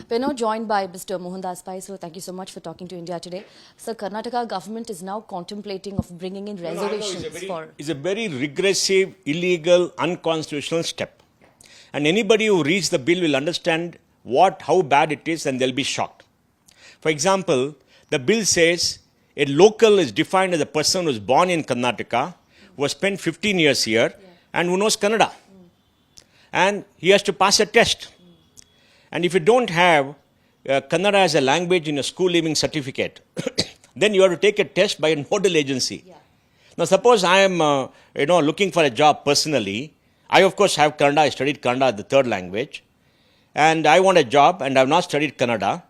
We're now joined by Mr. Mohandas Pai. So thank you so much for talking to India today. Sir, Karnataka government is now contemplating of bringing in reservations It's a very regressive, illegal, unconstitutional step. And anybody who reads the bill will understand how bad it is, and they'll be shocked. For example, the bill says a local is defined as a person who is born in Karnataka, who has spent 15 years here, and who knows Kannada. And he has to pass a test. And if you don't have Kannada as a language in a school leaving certificate, then you have to take a test by a nodal agency. Yeah. Now, suppose I am looking for a job personally. I, of course, have Kannada. I studied Kannada as the third language. And I want a job, and I have not studied Kannada.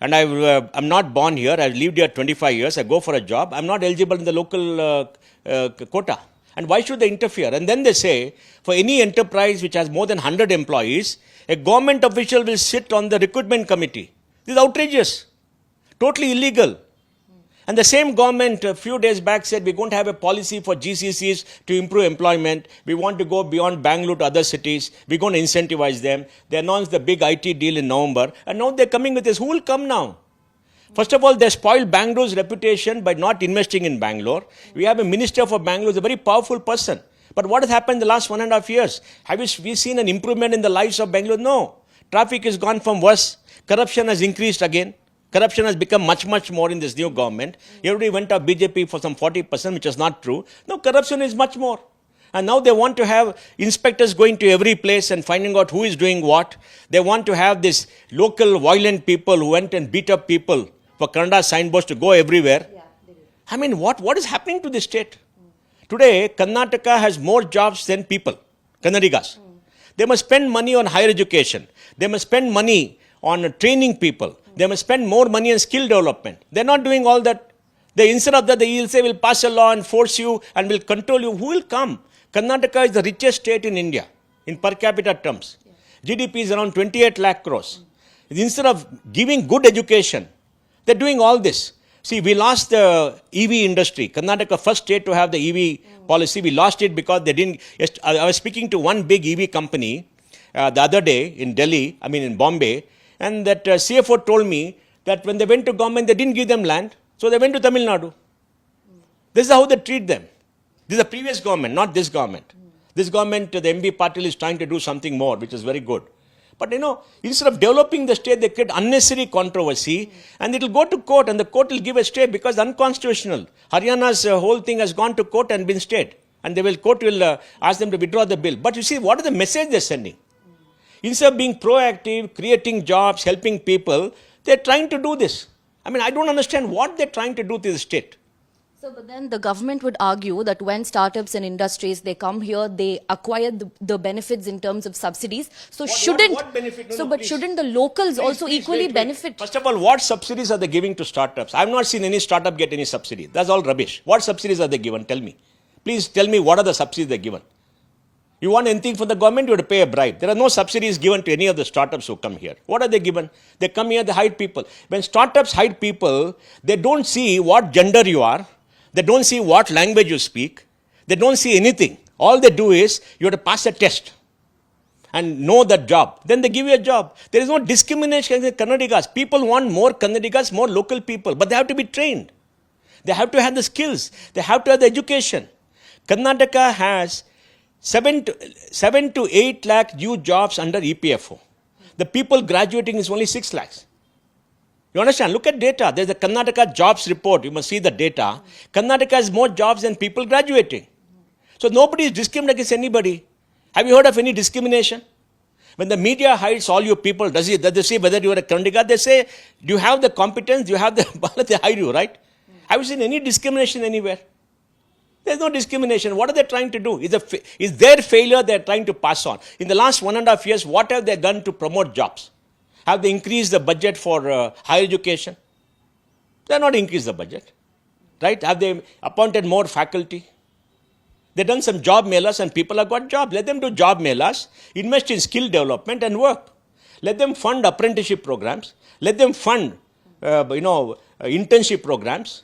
And I'm not born here. I've lived here 25 years. I go for a job. I'm not eligible in the local quota. And why should they interfere? And then they say, for any enterprise which has more than 100 employees, a government official will sit on the recruitment committee. This is outrageous. Totally illegal. And the same government a few days back said, we're going to have a policy for GCCs to improve employment. We want to go beyond Bangalore to other cities. We're going to incentivize them. They announced the big IT deal in November. And now they're coming with this. Who will come now? First of all, they spoiled Bangalore's reputation by not investing in Bangalore. We have a minister for Bangalore, who's a very powerful person. But what has happened in the last 1.5 years? Have we seen an improvement in the lives of Bangalore? No. Traffic has gone from worse. Corruption has increased again. Corruption has become much, much more in this new government. Everybody went up BJP for some 40%, which is not true. No, corruption is much more. And now they want to have inspectors going to every place and finding out who is doing what. They want to have these local violent people who went and beat up people for Kannada signboards to go everywhere. Yeah, I mean, what is happening to the state? Today, Karnataka has more jobs than people, Kannadigas. They must spend money on higher education. They must spend money on training people. They must spend more money on skill development. They're not doing all that. Instead of that, they will say, we'll pass a law and force you and will control you. Who will come? Karnataka is the richest state in India in per capita terms. GDP is around 28 lakh crores. Instead of giving good education, they're doing all this. See, we lost the EV industry. Karnataka, first state to have the EV policy. We lost it because they didn't. I was speaking to one big EV company the other day in Bombay, and that CFO told me that when they went to government, they didn't give them land, so they went to Tamil Nadu. This is how they treat them. This is the previous government, not this government. This government, the MB Patil, is trying to do something more, which is very good. But instead of developing the state, they create unnecessary controversy, and it will go to court, and the court will give a stay because it's unconstitutional. Haryana's whole thing has gone to court and been stayed, and court will ask them to withdraw the bill. But you see, what is the message they're sending? Instead of being proactive, creating jobs, helping people, they're trying to do this. I mean, I don't understand what they're trying to do to the state. So, but then the government would argue that when startups and industries, they come here, they acquire the benefits in terms of subsidies. So what benefit? Shouldn't the locals also equally benefit? First of all, what subsidies are they giving to startups? I've not seen any startup get any subsidy. That's all rubbish. What subsidies are they given? Tell me. Please tell me what are the subsidies they're given. You want anything from the government, you have to pay a bribe. There are no subsidies given to any of the startups who come here. What are they given? They come here, they hide people. When startups hide people, they don't see what gender you are. They don't see what language you speak. They don't see anything. All they do is, you have to pass a test and know that job. Then they give you a job. There is no discrimination against Kannadigas. People want more Kannadigas, more local people. But they have to be trained. They have to have the skills. They have to have the education. Karnataka has 7 to 8 lakh new jobs under EPFO. The people graduating is only 6 lakhs. You understand? Look at data. There's a Karnataka jobs report. You must see the data. Karnataka has more jobs than people graduating. So nobody is discriminating against anybody. Have you heard of any discrimination? When the media hides all you people, does they say whether you are a Kannadiga? They say, do you have the competence? Do you have the... they hide you, right? Have you seen any discrimination anywhere? There's no discrimination. What are they trying to do? Is their failure they're trying to pass on? In the last 1.5 years, what have they done to promote jobs? Have they increased the budget for higher education? They have not increased the budget. Right? Have they appointed more faculty? They've done some job melas and people have got jobs. Let them do job melas, invest in skill development and work. Let them fund apprenticeship programs. Let them fund, internship programs.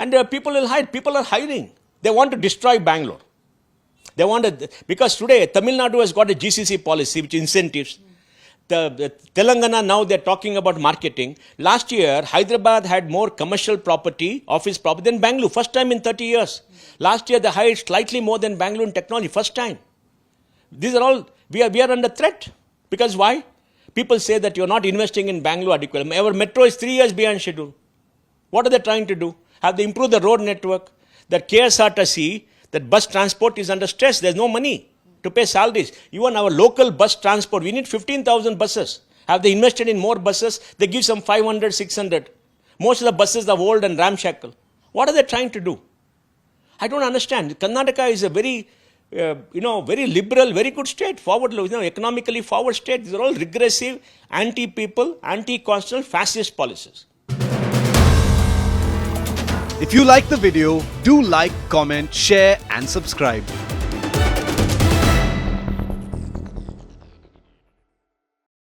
And people will hire. People are hiring. They want to destroy Bangalore. They want to, because today Tamil Nadu has got a GCC policy which incentives. the Telangana, now they're talking about marketing. Last year, Hyderabad had more commercial property, office property than Bangalore. First time in 30 years. Last year, they hired slightly more than Bangalore in technology. First time. These are all, we are under threat. Because why? People say that you're not investing in Bangalore adequately. Our metro is 3 years behind schedule. What are they trying to do? Have they improved the road network? That KSRTC, that bus transport is under stress. There's no money to pay salaries. Even our local bus transport, we need 15,000 buses. Have they invested in more buses? They give some 500, 600. Most of the buses are old and ramshackle. What are they trying to do? I don't understand. Karnataka is a very, very liberal, very good state, forward, economically forward state. These are all regressive, anti-people, anti-constitutional, fascist policies. If you like the video, do like, comment, share and subscribe.